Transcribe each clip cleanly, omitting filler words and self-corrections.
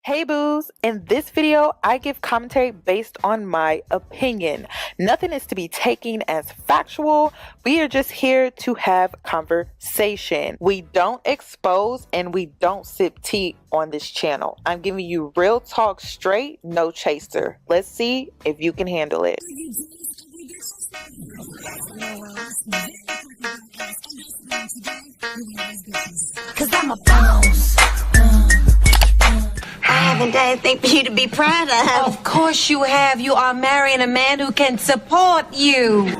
Hey boos, in this video, I give commentary based on my opinion. Nothing is to be taken as factual. We are just here to have conversation. We don't expose and we don't sip tea on this channel. I'm giving you real talk straight, no chaser. Let's see if you can handle it. Cause I'm a boss. I haven't done anything for you to be proud of. Of course you have. You are marrying a man who can support you. Have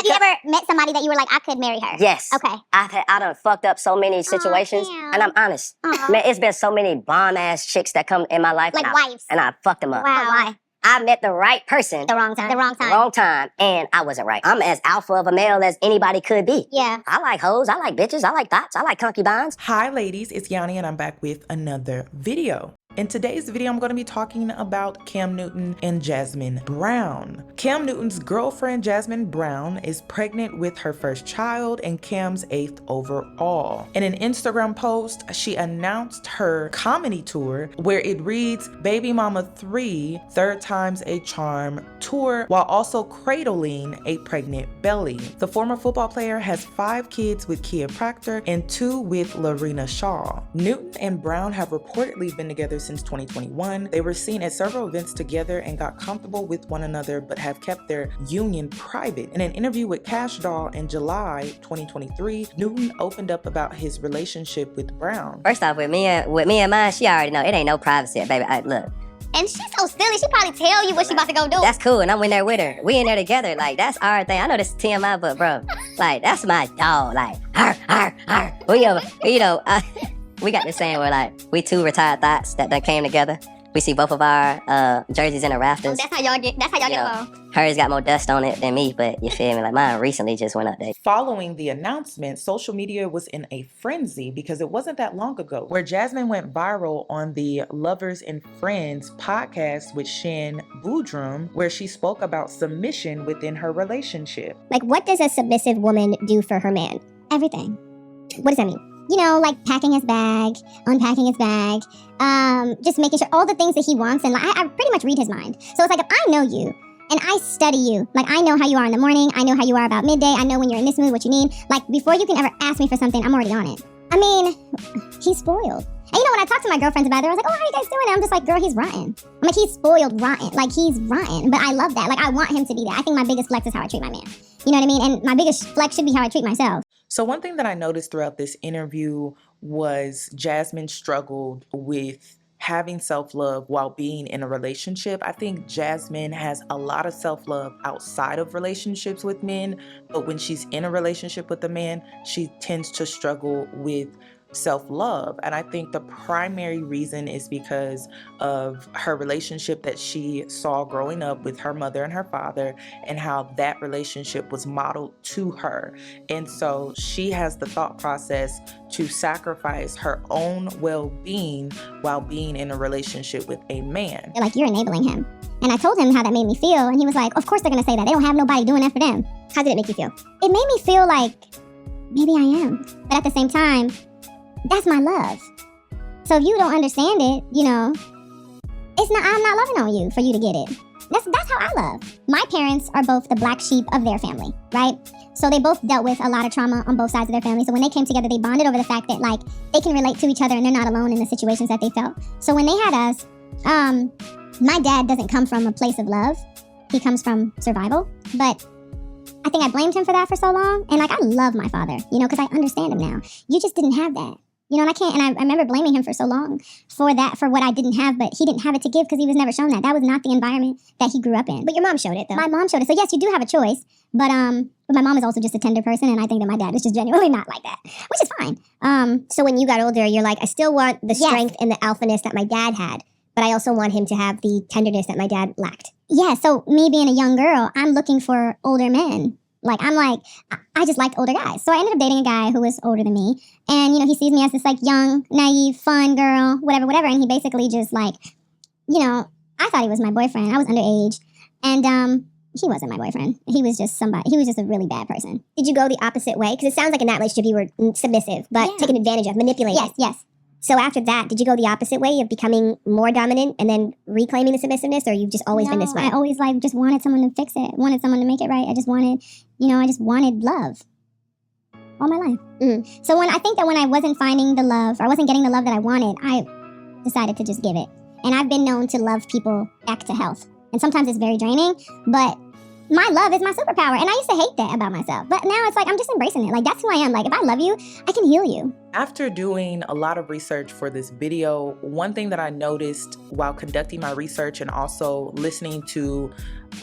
you ever met somebody that you were like, I could marry her? Yes. Okay. I done fucked up so many situations, damn. and I'm honest. Man, it's been so many bomb-ass chicks that come in my life. Like and wives. And I fucked them up. Wow. Why? I met the right person. The wrong time. The wrong time. The wrong time, and I wasn't right. I'm as alpha of a male as anybody could be. Yeah. I like hoes, I like bitches, I like thoughts, I like concubines. Hi ladies, it's Yoni and I'm back with another video. In today's video, I'm going to be talking about Cam Newton and Jasmine Brown. Cam Newton's girlfriend, Jasmine Brown, is pregnant with her first child and Cam's 8th overall. In an Instagram post, she announced her comedy tour where it reads, Baby Mama 3, Third Time's a Charm tour, while also cradling a pregnant belly. The former football player has 5 kids with Kia Proctor and 2 with Lorena Shaw. Newton and Brown have reportedly been together since 2021. They were seen at several events together and got comfortable with one another, but have kept their union private. In an interview with Cash Doll in July 2023, Newton opened up about his relationship with Brown. First off, with me and mine, she already know it ain't no privacy, baby. Look. And she's so silly. She probably tell you what she about to go do. That's cool, and I'm in there with her. We in there together, like that's our thing. I know this is TMI, but bro, like that's my dog. Like, arr. We got this saying where like we two retired thoughts that came together. We see both of our jerseys in the rafters. That's how y'all get along. Hers got more dust on it than me, but you feel me? Like mine recently just went up there. Following the announcement, social media was in a frenzy because it wasn't that long ago where Jasmine went viral on the Lovers and Friends podcast with Shan Boodram, where she spoke about submission within her relationship. Like, what does a submissive woman do for her man? Everything. What does that mean? You know, like packing his bag, unpacking his bag, just making sure all the things that he wants. And like, I pretty much read his mind. So it's like, if I know you and I study you, like I know how you are in the morning, I know how you are about midday, I know when you're in this mood, what you need. Like before you can ever ask me for something, I'm already on it. I mean, he's spoiled. And you know, when I talk to my girlfriends about it, I was like, oh, how you guys doing? And I'm just like, girl, he's rotten. I'm like, he's spoiled rotten. Like he's rotten. But I love that. Like I want him to be that. I think my biggest flex is how I treat my man. You know what I mean? And my biggest flex should be how I treat myself. So one thing that I noticed throughout this interview was Jasmine struggled with having self-love while being in a relationship. I think Jasmine has a lot of self-love outside of relationships with men, but when she's in a relationship with a man, she tends to struggle with self-love. And I think the primary reason is because of her relationship that she saw growing up with her mother and her father and how that relationship was modeled to her. And so she has the thought process to sacrifice her own well-being while being in a relationship with a man. They're like, you're enabling him. And I told him how that made me feel. And he was like, of course they're going to say that. They don't have nobody doing that for them. How did it make you feel? It made me feel like maybe I am. But at the same time, that's my love. So if you don't understand it, you know, I'm not loving on you for you to get it. That's how I love. My parents are both the black sheep of their family, right? So they both dealt with a lot of trauma on both sides of their family. So when they came together, they bonded over the fact that like they can relate to each other and they're not alone in the situations that they felt. So when they had us, my dad doesn't come from a place of love. He comes from survival. But I think I blamed him for that for so long. And like, I love my father, you know, because I understand him now. You just didn't have that. You know, and I remember blaming him for so long for what I didn't have, but he didn't have it to give because he was never shown that. That was not the environment that he grew up in. But your mom showed it, though. My mom showed it. So yes, you do have a choice, but my mom is also just a tender person, and I think that my dad is just genuinely not like that, which is fine. So when you got older, you're like, I still want the strength and the alphaness that my dad had, but I also want him to have the tenderness that my dad lacked. Yeah, so me being a young girl, I'm looking for older men. Like, I just liked older guys. So I ended up dating a guy who was older than me. And, you know, he sees me as this, like, young, naive, fun girl, whatever. And he basically just, like, you know, I thought he was my boyfriend. I was underage. And he wasn't my boyfriend. He was just somebody. He was just a really bad person. Did you go the opposite way? Because it sounds like in that relationship you were submissive, but taken advantage of, manipulated. Yes. So after that, did you go the opposite way of becoming more dominant and then reclaiming the submissive, or you've just always been this way? I always just wanted someone to fix it, wanted someone to make it right. I just wanted love all my life. So when I wasn't finding the love, or I wasn't getting the love that I wanted, I decided to just give it. And I've been known to love people back to health. And sometimes it's very draining, but my love is my superpower. And I used to hate that about myself. But now it's like, I'm just embracing it. Like, that's who I am. Like, if I love you, I can heal you. After doing a lot of research for this video, one thing that I noticed while conducting my research and also listening to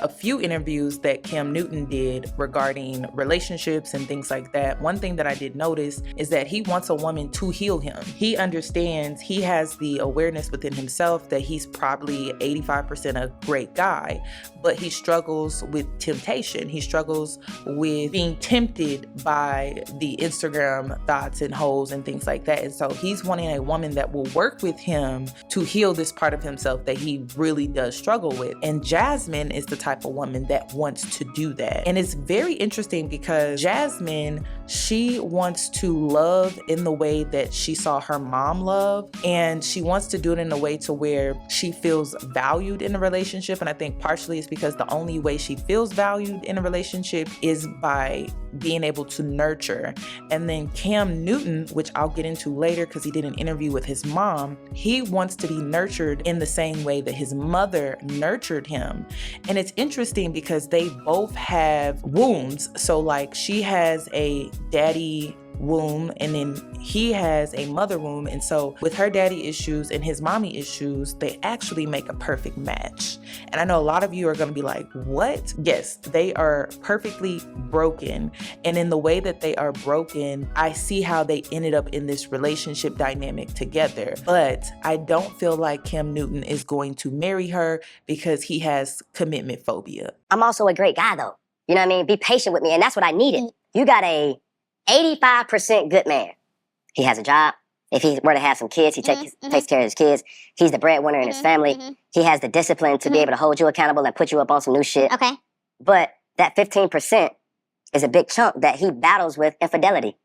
a few interviews that Cam Newton did regarding relationships and things like that, one thing that I did notice is that he wants a woman to heal him. He understands, he has the awareness within himself that he's probably 85% a great guy, but he struggles with temptation. He struggles with being tempted by the Instagram thoughts and hoes and things like that. And so he's wanting a woman that will work with him to heal this part of himself that he really does struggle with. And Jasmine is the type of woman that wants to do that. And it's very interesting because Jasmine, she wants to love in the way that she saw her mom love, and she wants to do it in a way to where she feels valued in a relationship. And I think partially it's because the only way she feels valued in a relationship is by being able to nurture. And then Cam Newton, which I'll get into later because he did an interview with his mom, he wants to be nurtured in the same way that his mother nurtured him. And it's interesting because they both have wounds. So like she has a daddy womb and then he has a mother womb, and so with her daddy issues and his mommy issues, they actually make a perfect match. And I know a lot of you are going to be like, what? Yes, they are perfectly broken, and in the way that they are broken, I see how they ended up in this relationship dynamic together. But I don't feel like Cam Newton is going to marry her because he has commitment phobia. I'm also a great guy though. You know what I mean? Be patient with me, and that's what I needed. You got a 85% good man. He has a job. If he were to have some kids, he takes care of his kids. He's the breadwinner in his family. He has the discipline to be able to hold you accountable and put you up on some new shit. Okay. But that 15% is a big chunk that he battles with infidelity.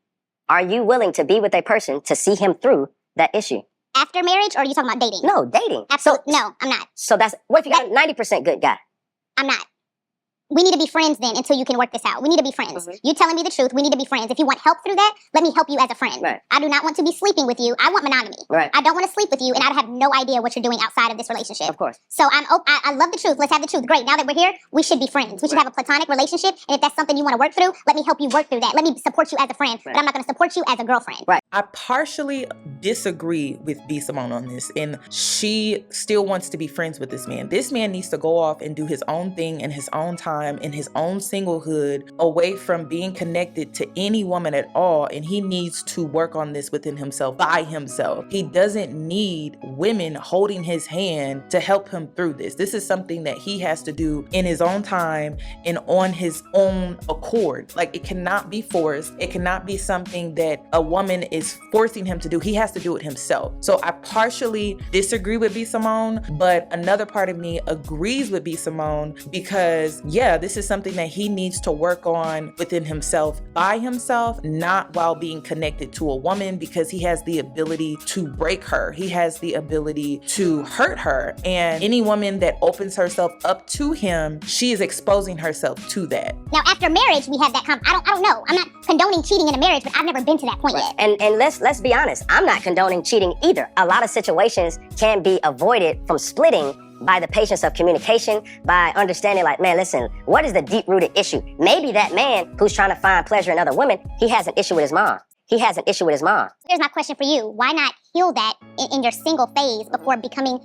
Are you willing to be with a person to see him through that issue? After marriage, or are you talking about dating? No, dating. Absolutely. No, I'm not. So that's, what if you got a 90% good guy? I'm not. We need to be friends then until you can work this out. We need to be friends. You telling me the truth. We need to be friends. If you want help through that, let me help you as a friend. Right. I do not want to be sleeping with you. I want monogamy. Right. I don't want to sleep with you, and I have no idea what you're doing outside of this relationship. Of course. So I love the truth. Let's have the truth. Great. Now that we're here, we should be friends. We should have a platonic relationship, and if that's something you want to work through, let me help you work through that. Let me support you as a friend, but I'm not going to support you as a girlfriend. Right. I partially disagree with B. Simone on this, and she still wants to be friends with this man. This man needs to go off and do his own thing in his own time, in his own singlehood, away from being connected to any woman at all, and he needs to work on this within himself by himself. He doesn't need women holding his hand to help him through this. This is something that he has to do in his own time and on his own accord. Like, it cannot be forced. It cannot be something that a woman is forcing him to do. He has to do it himself. So I partially disagree with B. Simone, but another part of me agrees with B. Simone because, yeah, this is something that he needs to work on within himself by himself, not while being connected to a woman, because he has the ability to break her. He has the ability to hurt her. And any woman that opens herself up to him, she is exposing herself to that. Now, after marriage, we have that I don't know. I'm not condoning cheating in a marriage, but I've never been to that point yet. And let's be honest, I'm not condoning cheating either. A lot of situations can be avoided from splitting by the patience of communication, by understanding like, man, listen, what is the deep-rooted issue? Maybe that man who's trying to find pleasure in other women, he has an issue with his mom. He has an issue with his mom. Here's my question for you. Why not heal that in your single phase before coming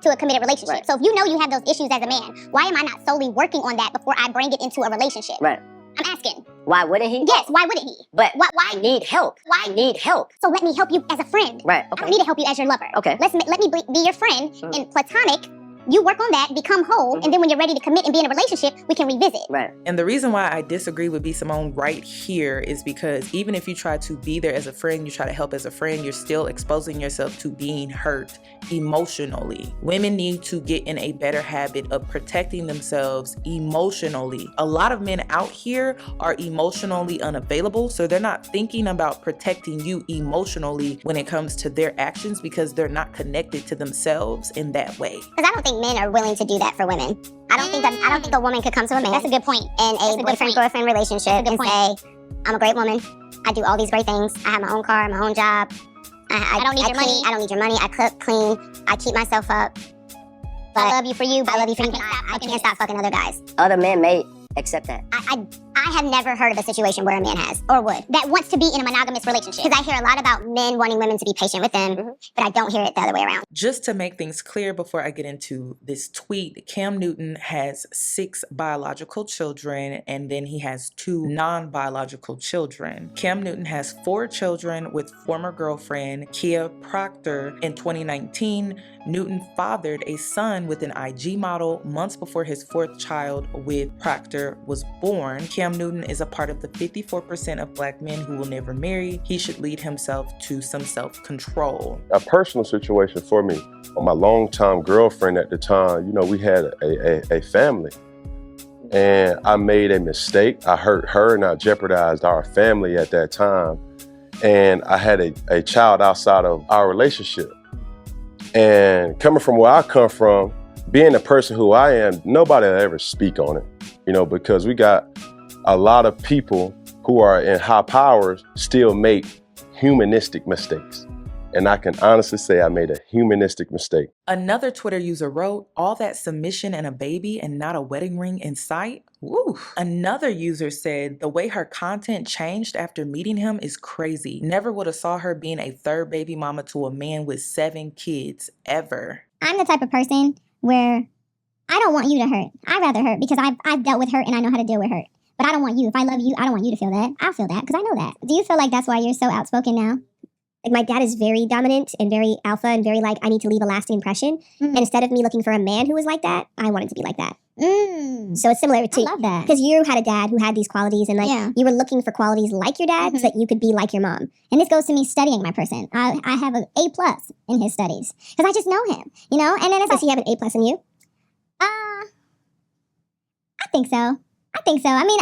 to a committed relationship? Right. So if you know you have those issues as a man, why am I not solely working on that before I bring it into a relationship? Right. I'm asking. Why wouldn't he? Yes, why wouldn't he? But why? I need help. Why? I need help. So let me help you as a friend. Right. I Okay. don't need to help you as your lover. Okay. Let me be your friend, and Platonic, You work on that, become whole, and then when you're ready to commit and be in a relationship, we can revisit. Right. And the reason why I disagree with B. Simone right here is because even if you try to be there as a friend, you try to help as a friend, you're still exposing yourself to being hurt emotionally. Women need to get in a better habit of protecting themselves emotionally. A lot of men out here are emotionally unavailable, so they're not thinking about protecting you emotionally when it comes to their actions because they're not connected to themselves in that way. Because I don't think men are willing to do that for women. I don't think a woman could come to a man. That's a good point. In a boyfriend-girlfriend relationship and say, I'm a great woman. I do all these great things. I have my own car, my own job. I don't need your money. I don't need your money. I cook, clean. I keep myself up. But I love you for you. I love you for you. I can't stop fucking other guys. Other men may accept that. I have never heard of a situation where a man has, or would, that wants to be in a monogamous relationship. Because I hear a lot about men wanting women to be patient with them, but I don't hear it the other way around. Just to make things clear before I get into this tweet, Cam Newton has 6 biological children and then he has 2 non-biological children. Cam Newton has 4 children with former girlfriend Kia Proctor. In 2019, Newton fathered a son with an IG model months before his 4th child with Proctor was born. Cam Newton is a part of the 54% of black men who will never marry. He should lead himself to some self-control. A personal situation for me, my longtime girlfriend at the time, you know, we had a family. And I made a mistake. I hurt her and I jeopardized our family at that time. And I had a child outside of our relationship. And coming from where I come from, being the person who I am, nobody will ever speak on it, you know, because we got a lot of people who are in high powers still make humanistic mistakes. And I can honestly say I made a humanistic mistake. Another Twitter user wrote, all that submission and a baby and not a wedding ring in sight? Woo. Another user said, the way her content changed after meeting him is crazy. Never would have saw her being a 3rd baby mama to a man with 7 kids, ever. I'm the type of person where I don't want you to hurt. I'd rather hurt because I've dealt with hurt and I know how to deal with hurt. But I don't want you. If I love you, I don't want you to feel that. I'll feel that because I know that. Do you feel like that's why you're so outspoken now? Like, my dad is very dominant and very alpha and very like, I need to leave a lasting impression. And instead of me looking for a man who was like that, I wanted to be like that. So it's similar to, I love that. Because you had a dad who had these qualities and like you were looking for qualities like your dad so that you could be like your mom. And this goes to me studying my person. I have an A+ in his studies because I just know him, you know? And then does he have an A+ in you? I think so. I mean,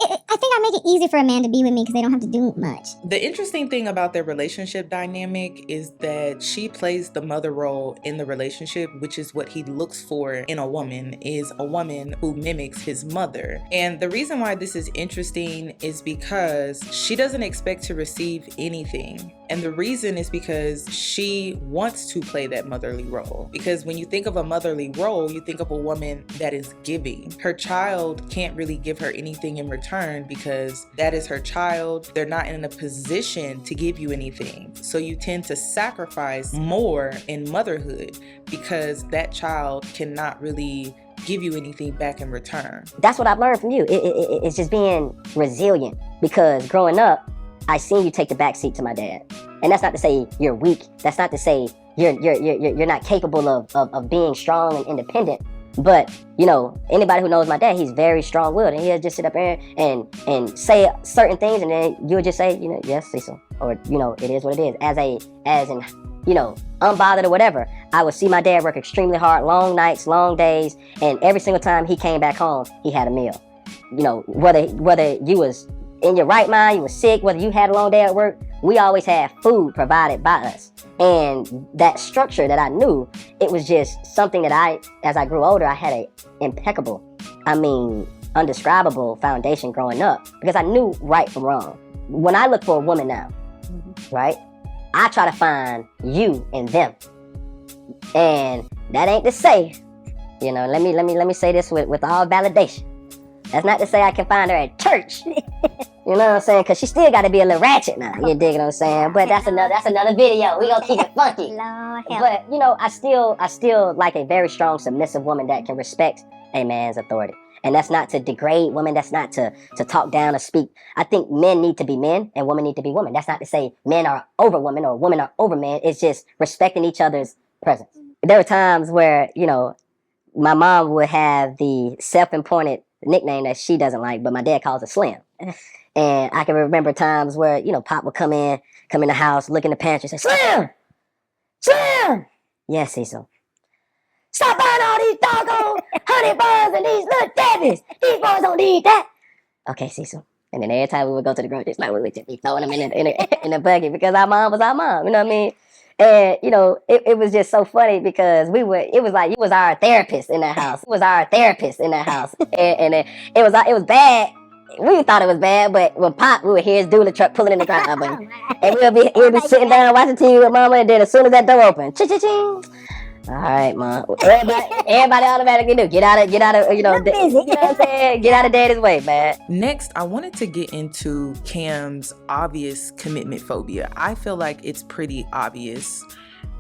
I think I make it easy for a man to be with me because they don't have to do much. The interesting thing about their relationship dynamic is that she plays the mother role in the relationship, which is what he looks for in a woman, is a woman who mimics his mother. And the reason why this is interesting is because she doesn't expect to receive anything. And the reason is because she wants to play that motherly role. Because when you think of a motherly role, you think of a woman that is giving. Her child can't really give her anything in return because that is her child. They're not in a position to give you anything. So you tend to sacrifice more in motherhood because that child cannot really give you anything back in return. That's what I've learned from you. It's just being resilient, because growing up, I seen you take the back seat to my dad. And that's not to say you're weak. That's not to say you're not capable of being strong and independent. But, you know, anybody who knows my dad, he's very strong-willed, and he'll just sit up there and say certain things, and then you'll just say, you know, yes, Cecil, or, you know, it is what it is. As in, you know, unbothered or whatever. I would see my dad work extremely hard, long nights, long days, and every single time he came back home, he had a meal. You know, whether you was in your right mind, you were sick, whether you had a long day at work, we always had food provided by us. And that structure that I knew, it was just something that as I grew older, I had a impeccable, undescribable foundation growing up, because I knew right from wrong. When I look for a woman now, right, I try to find you in them. And that ain't to say, you know, let me say this with all validation. That's not to say I can find her at church. You know what I'm saying? Because she still got to be a little ratchet now. You dig what I'm saying? But that's another video. We gonna keep it funky. But you know, I still like a very strong, submissive woman that can respect a man's authority. And that's not to degrade women. That's not to talk down or speak. I think men need to be men and women need to be women. That's not to say men are over women or women are over men. It's just respecting each other's presence. there were times where, my mom would have the self-appointed nickname that she doesn't like, but my dad calls her Slim. And I can remember times where, Pop would come in the house, look in the pantry, say, Slim! Slim! Yes, Cecil. Stop buying all these doggone honey buns and these little dabbies. These boys don't need that. Okay, Cecil. And then every time we would go to the grocery store, we would just be throwing them in the bucket because our mom was our mom, you know what I mean? And, it was just so funny because it was like, you was our therapist in that house. It was our therapist in that house. and it was bad. We thought it was bad, but when Pop, we would hear his dually truck pulling in the driveway. And we'll be sitting down watching TV with Mama, and then as soon as that door opened, ching-ching-ching. All right, Mom. Everybody automatically knew. Get out of, you know what I'm saying? Get out of Daddy's way, man. Next, I wanted to get into Cam's obvious commitment phobia. I feel like it's pretty obvious,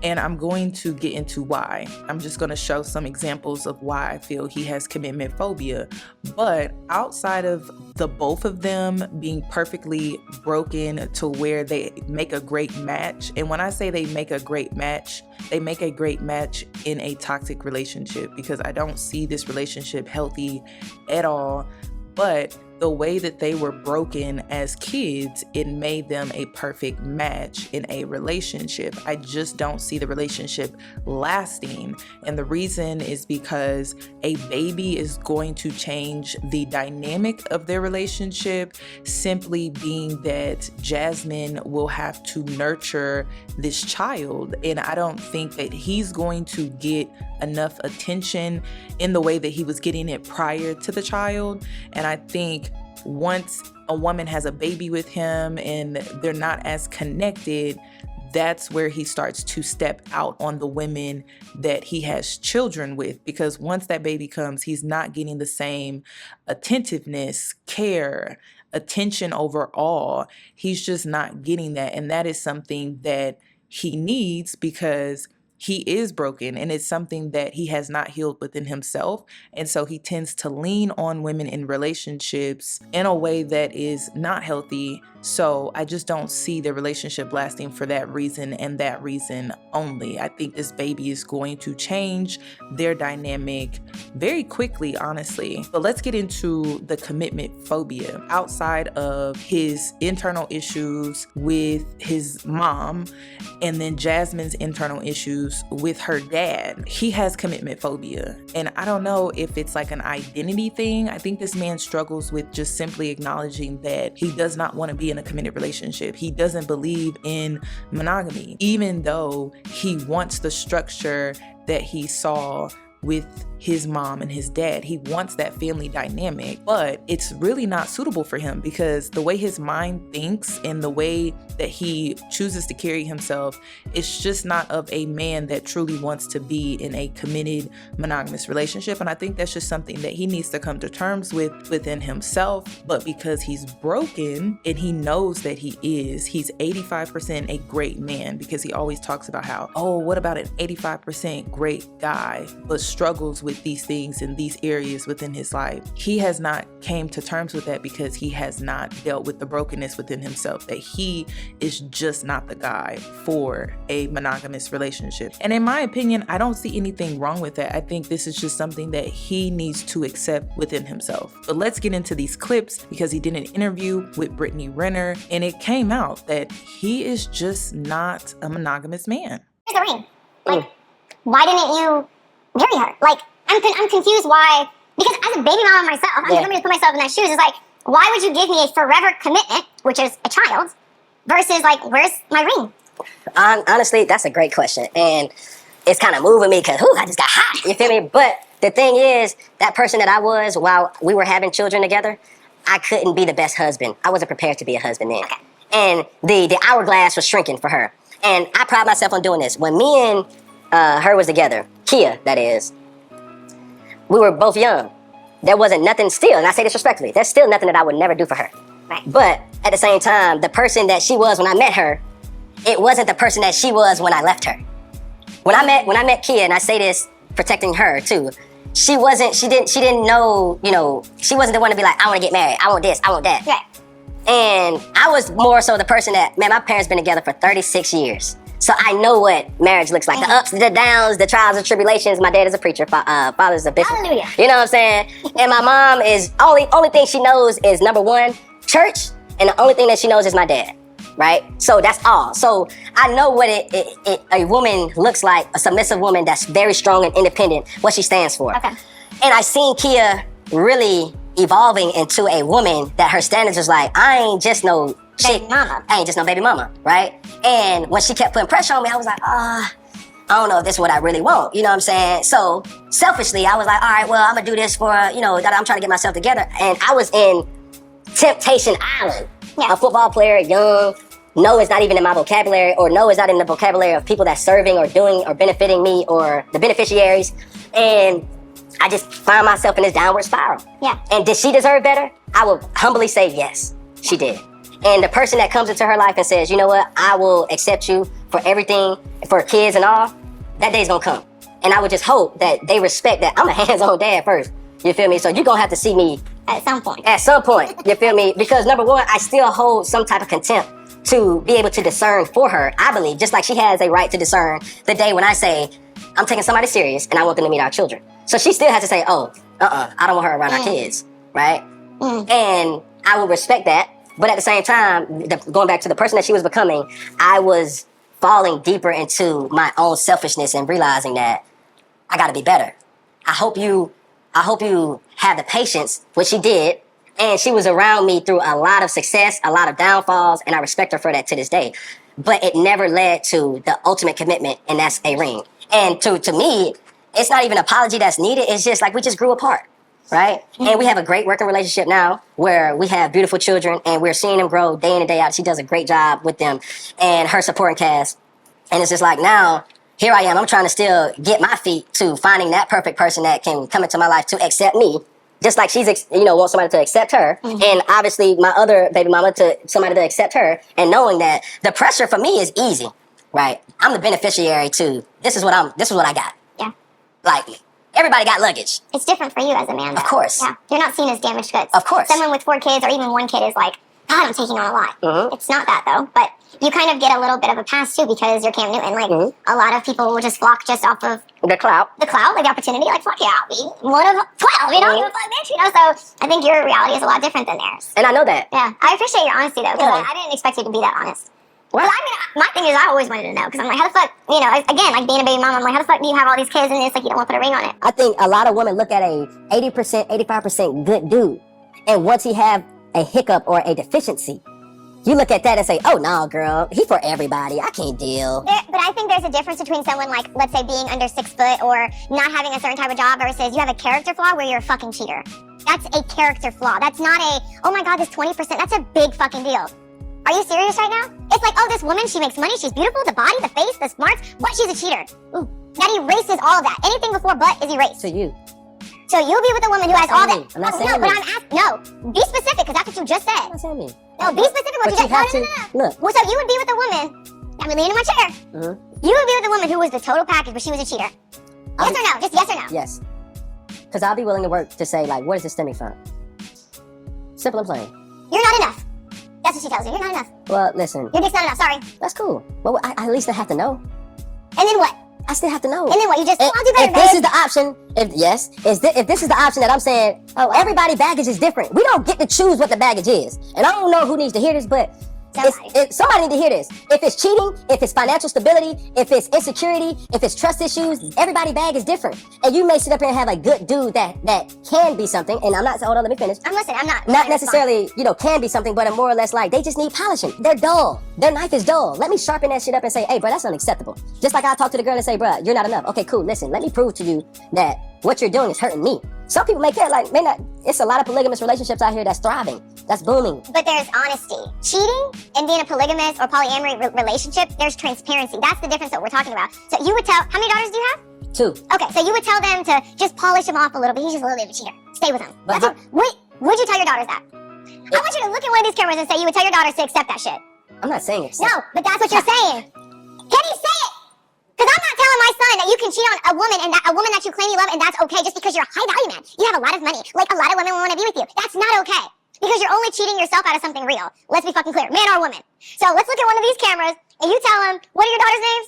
and I'm going to get into why. I'm just going to show some examples of why I feel he has commitment phobia. But outside of the both of them being perfectly broken to where they make a great match, and when I say they make a great match in a toxic relationship, because I don't see this relationship healthy at all. But the way that they were broken as kids, it made them a perfect match in a relationship. I just don't see the relationship lasting. And the reason is because a baby is going to change the dynamic of their relationship, simply being that Jasmine will have to nurture this child. And I don't think that he's going to get enough attention in the way that he was getting it prior to the child. And I think once a woman has a baby with him and they're not as connected, that's where he starts to step out on the women that he has children with. Because once that baby comes, he's not getting the same attentiveness, care, attention overall. He's just not getting that. And that is something that he needs because he is broken, and it's something that he has not healed within himself. And so he tends to lean on women in relationships in a way that is not healthy. So I just don't see the relationship lasting for that reason and that reason only. I think this baby is going to change their dynamic very quickly, honestly. But let's get into the commitment phobia. Outside of his internal issues with his mom and then Jasmine's internal issues with her dad, he has commitment phobia. And I don't know if it's like an identity thing. I think this man struggles with just simply acknowledging that he does not want to be in a committed relationship. He doesn't believe in monogamy, even though he wants the structure that he saw with his mom and his dad. He wants that family dynamic, but it's really not suitable for him because the way his mind thinks and the way that he chooses to carry himself, it's just not of a man that truly wants to be in a committed monogamous relationship. And I think that's just something that he needs to come to terms with within himself. But because he's broken and he knows that he's 85% a great man, because he always talks about how, oh, what about an 85% great guy, but struggles with these things in these areas within his life. He has not came to terms with that because he has not dealt with the brokenness within himself, that he is just not the guy for a monogamous relationship. And in my opinion, I don't see anything wrong with that. I think this is just something that he needs to accept within himself. But let's get into these clips because he did an interview with Brittany Renner and it came out that he is just not a monogamous man. Here's the ring. Like, why didn't you marry her? Like, I'm confused why, because as a baby mama myself, I'm going to put myself in that shoes. It's like, why would you give me a forever commitment, which is a child, versus like, where's my ring? Honestly, that's a great question. And it's kind of moving me because, I just got hot. You feel me? But the thing is, that person that I was while we were having children together, I couldn't be the best husband. I wasn't prepared to be a husband then. Okay. And the hourglass was shrinking for her. And I pride myself on doing this. When me and her was together, Kia, that is, we were both young. There wasn't nothing still, and I say this respectfully, there's still nothing that I would never do for her. Right. But at the same time, the person that she was when I met her, it wasn't the person that she was when I left her. When I met Kia, and I say this protecting her too, she didn't know, she wasn't the one to be like, I want to get married, I want this, I want that. Right. And I was more so the person that, man, my parents been together for 36 years. So I know what marriage looks like. The ups, the downs, the trials and tribulations. My dad is a preacher. Father's a bishop. Hallelujah. You know what I'm saying? And my mom is, only thing she knows is number one, church. And the only thing that she knows is my dad. Right? So that's all. So I know what a woman looks like, a submissive woman that's very strong and independent, what she stands for. Okay. And I seen Kia really evolving into a woman that her standards was like, I ain't just no chick. mama. I ain't just no baby mama, right? And when she kept putting pressure on me, I was like, I don't know if this is what I really want. You know what I'm saying? So selfishly, I was like, all right, well, I'm gonna do this for, that I'm trying to get myself together. And I was in Temptation Island. Yeah. A football player, young. No is not even in my vocabulary, or no is not in the vocabulary of people that's serving or doing or benefiting me or the beneficiaries. And I just find myself in this downward spiral. Yeah. And did she deserve better? I will humbly say yes, she did. And the person that comes into her life and says, you know what, I will accept you for everything, for kids and all, that day's gonna come. And I would just hope that they respect that I'm a hands-on dad first. You feel me? So you're gonna have to see me At some point. at some point, you feel me? Because number one, I still hold some type of contempt to be able to discern for her, I believe, just like she has a right to discern the day when I say, I'm taking somebody serious and I want them to meet our children. So she still has to say, I don't want her around our kids, right? And I will respect that. But at the same time, going back to the person that she was becoming, I was falling deeper into my own selfishness and realizing that I gotta be better. I hope you have the patience, which she did. And she was around me through a lot of success, a lot of downfalls, and I respect her for that to this day. But it never led to the ultimate commitment, and that's a ring. And to me, it's not even an apology that's needed. It's just like we just grew apart, right? And we have a great working relationship now where we have beautiful children, and we're seeing them grow day in and day out. She does a great job with them and her supporting cast. And it's just like now, here I am. I'm trying to still get my feet to finding that perfect person that can come into my life to accept me. Just like she's, wants somebody to accept her. And obviously my other baby mama to somebody to accept her. And knowing that the pressure for me is easy, right? I'm the beneficiary to, this is what I got. Yeah. Like, everybody got luggage. It's different for you as a man, though. Of course. Yeah. You're not seen as damaged goods. Of course. Someone with 4 kids or even 1 kid is like, God, I'm taking on a lot. It's not that, though. But you kind of get a little bit of a pass, too, because you're Cam Newton. Like, a lot of people will just flock just off of the clout, like the opportunity. Like, fuck yeah, I'll be one of 12, you know? You're a fuck bitch, So I think your reality is a lot different than theirs. And I know that. Yeah. I appreciate your honesty, though, because I didn't expect you to be that honest. Well, my thing is, I always wanted to know, because I'm like, how the fuck, again, like being a baby mom, I'm like, how the fuck do you have all these kids and it's like you don't want to put a ring on it? I think a lot of women look at a 80%, 85% good dude, and once he have a hiccup or a deficiency, you look at that and say, oh, no, girl, he for everybody. I can't deal. But I think there's a difference between someone like, let's say, being under 6 foot or not having a certain type of job versus you have a character flaw where you're a fucking cheater. That's a character flaw. That's not a, oh my God, this 20%. That's a big fucking deal. Are you serious right now? It's like, oh, this woman, she makes money, she's beautiful, the body, the face, the smarts, but she's a cheater. Ooh, that erases all of that. Anything before but is erased. To you. So you'll be with a woman who has all that. I'm not saying no, but I'm asking, no, be specific, because that's what you just said. I'm not saying me. No, be specific what But you you just have said. to, look. Well, so you would be with a woman, I'm leaning in my chair. You would be with a woman who was the total package, but she was a cheater. Yes or no? Just yes or no? Yes. Because I'll be willing to work to say, like, where is this stemming from? Simple and plain. You're not enough. That's what she tells you. You're not enough. Well, listen. Your dick's not enough. Sorry. That's cool. Well, I at least have to know. And then what? I still have to know. And then what? You just, I'll do better, if this is the option, if this is the option that I'm saying, everybody baggage is different. We don't get to choose what the baggage is. And I don't know who needs to hear this, but somebody need to hear this. If it's cheating, if it's financial stability, if it's insecurity, if it's trust issues, everybody bag is different. And you may sit up here and have a good dude that can be something. And I'm not saying, hold on, let me finish. I'm listening. I'm not. Not necessarily, can be something, but more or less like they just need polishing. They're dull. Their knife is dull. Let me sharpen that shit up and say, hey, bro, that's unacceptable. Just like I talk to the girl and say, bro, you're not enough. Okay, cool. Listen, let me prove to you that what you're doing is hurting me. Some people may care, like, may not. It's a lot of polygamous relationships out here that's thriving, that's booming. But there's honesty. Cheating and being a polygamous or polyamory relationship, there's transparency. That's the difference that we're talking about. So you would tell, how many daughters do you have? 2. Okay, so you would tell them to just polish him off a little bit. He's just a little bit of a cheater. Stay with him. But Would you tell your daughters that? I want you to look at one of these cameras and say you would tell your daughters to accept that shit. I'm not saying it. No, but that's what you're saying. Can you say it? Because I'm not telling my son that you can cheat on a woman and a woman that you claim you love and that's okay just because you're a high value man. You have a lot of money. Like a lot of women will want to be with you. That's not okay. Because you're only cheating yourself out of something real. Let's be fucking clear. Man or woman. So let's look at one of these cameras And you tell them, what are your daughters' names?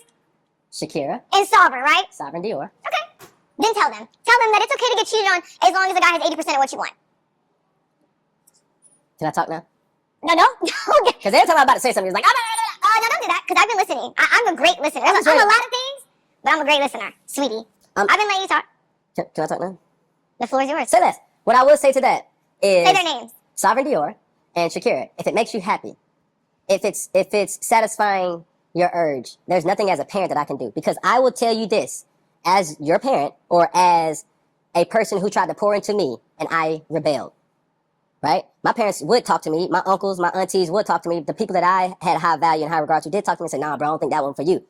Shakira, And Sovereign, right? Sovereign Dior. Okay. Then tell them. Tell them that it's okay to get cheated on as long as the guy has 80% of what you want. Can I talk now? No. Because every time I'm about to say something, it's like, No, don't do that, because I've been listening. I'm a great listener. I'm a lot of things, but I'm a great listener. Sweetie. I've been letting you talk. Can I talk now? The floor is yours. Say less. What I will say to that is Say their names. Sovereign Dior and Shakira. If it makes you happy, if it's satisfying your urge, there's nothing as a parent that I can do. Because I will tell you this, as your parent or as a person who tried to pour into me and I rebelled, right? My parents would talk to me. My uncles, my aunties would talk to me. The people that I had high value and high regard to did talk to me and say, nah, bro, I don't think that one for you.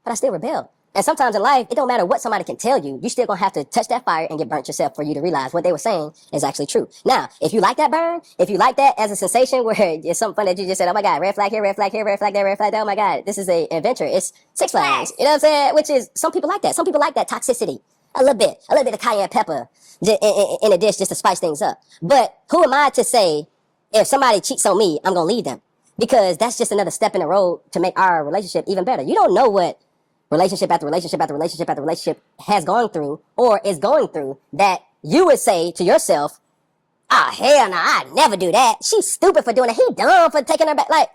But I still rebelled. And sometimes in life, it don't matter what somebody can tell you. You still gonna have to touch that fire and get burnt yourself for you to realize what they were saying is actually true. Now, if you like that burn, if you like that as a sensation where it's something fun that you just said, oh my God, red flag here, red flag here, red flag there, red flag there, oh my God, this is an adventure. It's Six Flags. You know what I'm saying? Which is, some people like that. Some people like that toxicity. A little bit of cayenne pepper in a dish just to spice things up. But who am I to say if somebody cheats on me, I'm gonna leave them? Because that's just another step in the road to make our relationship even better. You don't know what relationship after relationship after relationship after relationship has gone through or is going through that you would say to yourself, ah, hell no, I'd never do that. She's stupid for doing it. He dumb for taking her back. Like,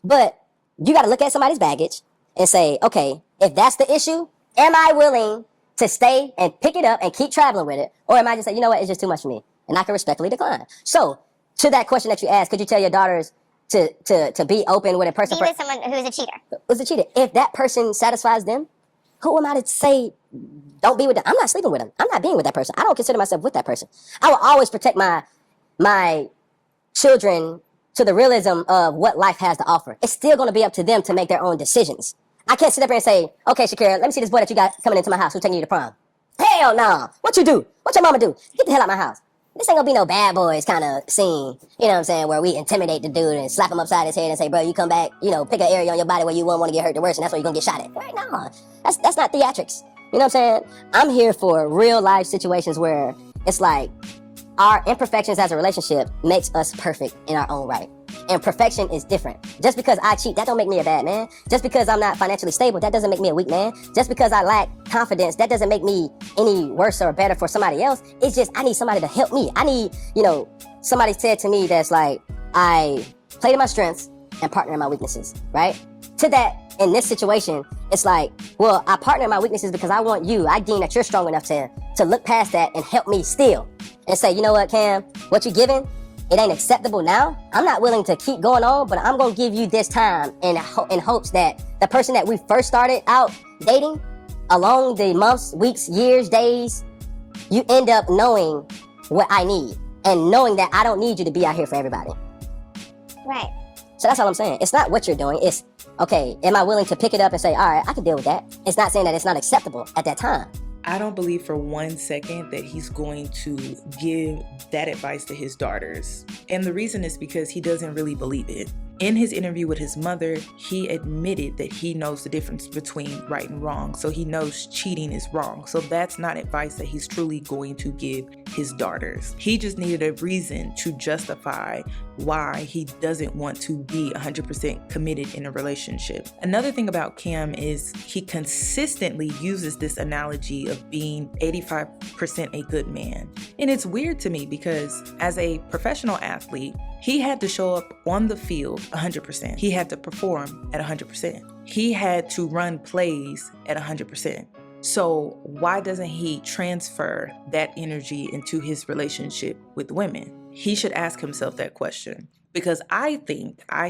but you got to look at somebody's baggage and say, okay, if that's the issue, am I willing to stay and pick it up and keep traveling with it? Or am I just say, you know what, it's just too much for me and I can respectfully decline? So to that question that you asked, could you tell your daughters to be open with a person? Be with someone who's a cheater. Who's a cheater? If that person satisfies them, who am I to say don't be with them? I'm not sleeping with them. I'm not being with that person. I don't consider myself with that person. I will always protect my children to the realism of what life has to offer. It's still going to be up to them to make their own decisions. I can't sit up here and say, okay, Shakira, let me see this boy that you got coming into my house who's taking you to prom. Hell no. What you do? What your mama do? Get the hell out of my house. This ain't gonna be no bad boys kind of scene, you know what I'm saying, where we intimidate the dude and slap him upside his head and say, bro, you come back, you know, pick an area on your body where you won't want to get hurt the worst, and that's where you're gonna get shot at. Right? No, that's not theatrics. You know what I'm saying? I'm here for real life situations where it's like our imperfections as a relationship makes us perfect in our own right. And perfection is different. Just because I cheat, that don't make me a bad man. Just because I'm not financially stable, that doesn't make me a weak man. Just because I lack confidence, that doesn't make me any worse or better for somebody else. It's just, I need somebody to help me. I need, you know, somebody said to me that's like, I play to my strengths and partner in my weaknesses, right? To that, in this situation, it's like, well, I partner in my weaknesses because I want you. I deem that you're strong enough to look past that and help me still. And say, you know what, Cam, what you're giving, it ain't acceptable now. I'm not willing to keep going on, but I'm going to give you this time in hopes that the person that we first started out dating, along the months, weeks, years, days, you end up knowing what I need and knowing that I don't need you to be out here for everybody. Right. So that's all I'm saying. It's not what you're doing. It's, okay, am I willing to pick it up and say, all right, I can deal with that. It's not saying that it's not acceptable at that time. I don't believe for 1 second that he's going to give that advice to his daughters. And the reason is because he doesn't really believe it. In his interview with his mother, he admitted that he knows the difference between right and wrong. So he knows cheating is wrong. So that's not advice that he's truly going to give his daughters. He just needed a reason to justify why he doesn't want to be 100% committed in a relationship. Another thing about Cam is he consistently uses this analogy of being 85% a good man. And it's weird to me because as a professional athlete, he had to show up on the field 100%. He had to perform at 100%. He had to run plays at 100%. So why doesn't he transfer that energy into his relationship with women? He should ask himself that question. Because I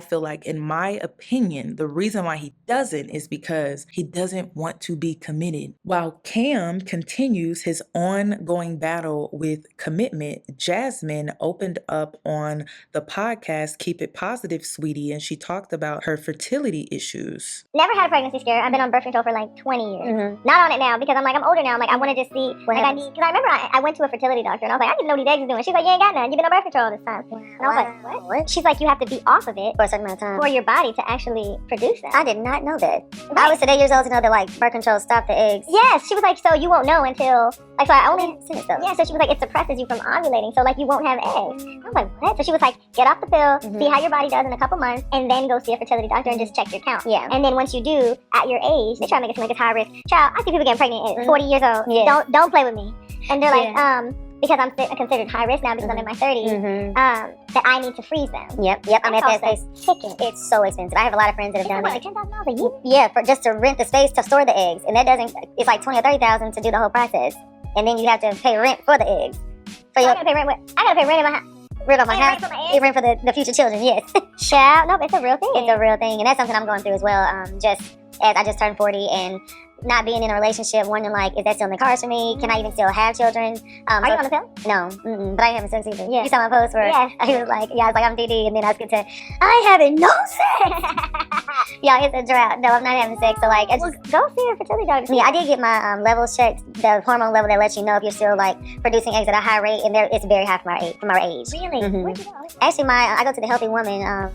feel like, in my opinion, the reason why he doesn't is because he doesn't want to be committed. While Cam continues his ongoing battle with commitment, Jasmine opened up on the podcast, Keep It Positive, Sweetie, and she talked about her fertility issues. Never had a pregnancy scare. I've been on birth control for like 20 years. Mm-hmm. Not on it now because I'm older now. I'm like, I want to just see what I need. Because I remember I went to a fertility doctor and I was like, I didn't know what these eggs are doing. She's like, you ain't got none. You've been on birth control all this time. And I was like, what? she's like, you have to be off of it For a certain amount of time. for your body to actually produce them. I did not know that. Right. I was today years old to know that like birth control stopped the eggs. Yes, she was like, so you won't know until, like, so I only, Sense though. yeah, so she was like, it suppresses you from ovulating, so like you won't have eggs. I was like, what? So she was like, get off the pill, see how your body does in a couple months, and then go see a fertility doctor and just check your count. Yeah. And then once you do, at your age, they try to make it seem like it's high risk. Child, I see people getting pregnant at 40 years old. Yeah. Don't play with me. And they're like, because I'm considered high risk now because I'm in my 30s, that I need to freeze them. Yep. I'm at that space. Ticket. It's so expensive. I have a lot of friends that have done Like that. $10,000 a year. Yeah, for just to rent the space to store the eggs, and that doesn't. It's like 20 or 30,000 to do the whole process, and then you have to pay rent for the eggs. So I gotta pay rent. I gotta pay rent in my house. Rent on my Pay house. rent for my eggs? You rent for the future children. Yes. Child, no, but it's a real thing. It's a real thing, and that's something I'm going through as well. Just as I just turned 40 and not being in a relationship, wondering like, is that still in the cards for me? Can I even still have children? Are you on the pill? No, but I haven't sex either. Yeah. You saw my post where Yeah. he was like, I was like, I'm DD, and then I was going to, I having no sex. Yeah, it's a drought. No, I'm not having sex. So like, I Well, just, go see a fertility doctor. yeah, I did get my levels checked, the hormone level that lets you know if you're still like producing eggs at a high rate, and it's very high from our age. Really? Mhm. Where'd you go? Actually, I go to the Healthy Woman.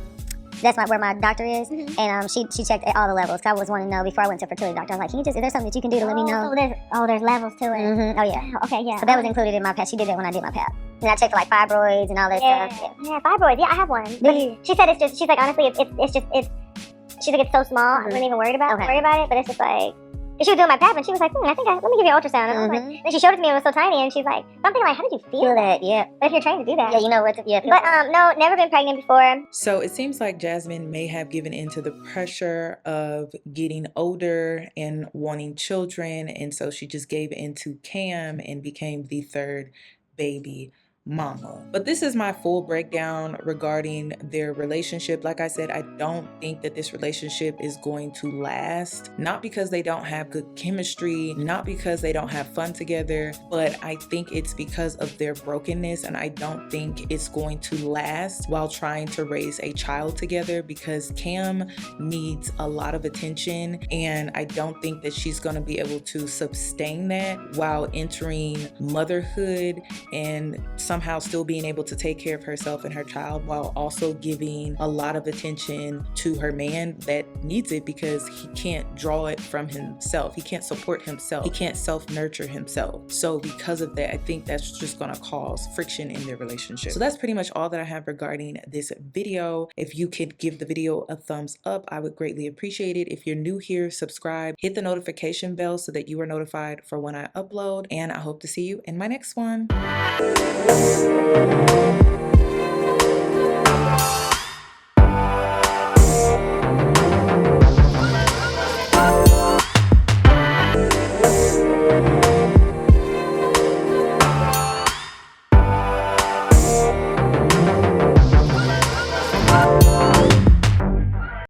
That's where my doctor is, and she checked all the levels. 'Cause I was wanting to know before I went to a fertility doctor. I was like, is there something that you can do to let me know? So there's levels to it. Oh yeah. Okay, yeah. So that was included in my PAP. She did that when I did my PAP. And I checked for like fibroids and all that stuff. Yeah, fibroids. Yeah, I have one. But she said she's like, honestly, she's like, it's so small. I wasn't even worried about it, but it's just like, she was doing my PAP and she was like, let me give you an ultrasound. And I was like, then she showed it to me and it was so tiny and she's like, I'm thinking like, how did you feel that? Yeah. But if you're trained to do that. Yeah, you know what to, yeah. But no, never been pregnant before. So it seems like Jasmine may have given into the pressure of getting older and wanting children, and so she just gave into Cam and became the third baby mama. But this is my full breakdown regarding their relationship. Like I said, I don't think that this relationship is going to last, not because they don't have good chemistry, not because they don't have fun together, but I think it's because of their brokenness, and I don't think it's going to last while trying to raise a child together, because Cam needs a lot of attention, and I don't think that she's going to be able to sustain that while entering motherhood and somehow still being able to take care of herself and her child while also giving a lot of attention to her man that needs it, because he can't draw it from himself. He can't support himself. He can't self-nurture himself. So because of that, I think that's just going to cause friction in their relationship. So that's pretty much all that I have regarding this video. If you could give the video a thumbs up, I would greatly appreciate it. If you're new here, subscribe, hit the notification bell so that you are notified for when I upload, and I hope to see you in my next one.